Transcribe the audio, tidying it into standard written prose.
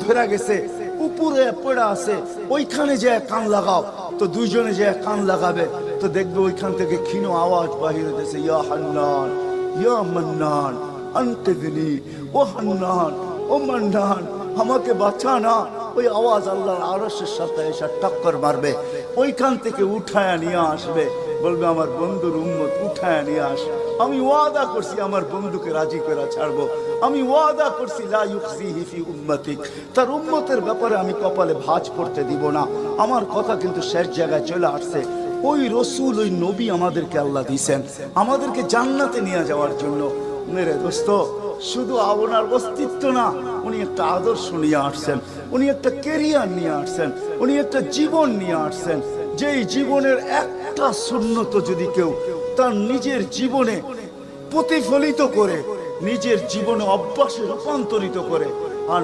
ধরে গেছে, উপরে পড়া আছে, ওইখানে যে কান লাগাও। তো দুইজনে যে কান লাগাবে তো দেখবে ওইখান থেকে ক্ষীণ আওয়াজ বাহির হতেছে, ইয়া হান্নান ইয়া মান্নান আনকিযনি, ও হান্নান ও মান্নান আমাকে বাঁচা না। ওই আওয়াজ আল্লাহর আরশের সাথে এসে টক্কর মারবে, ওইখান থেকে উঠায় নিয়ে আসবে, বলবে আমার বন্ধুর উম্মত উঠায় নিয়ে আস। আমি ওয়াদা করছি আমার বন্ধুকে রাজি করে ছাড়বো, আমি ওয়াদা করছি লা ইউখজিহি ফি উম্মতিক, তার উম্মতের ব্যাপারে আমি কপালে ভাঁজ পড়তে দিব না। আমার কথা কিন্তু শেষ জায়গায় চলে আসছে। ওই রসুল, ওই নবী আমাদেরকে আল্লাহ দিয়েছেন আমাদেরকে জান্নাতে নিয়ে যাওয়ার জন্য। মেরে দোস্ত, শুধু আপনার অস্তিত্ব না, উনি একটা আদর্শ নিয়ে আসছেন, উনি একটা কেরিয়ার নিয়ে আসছেন, উনি একটা জীবন নিয়ে আসছেন। যেই জীবনের একটা সুন্নত যদি কেউ তার নিজের জীবনে প্রতিফলিত করে, নিজের জীবনে অভ্যাসে রূপান্তরিত করে, আর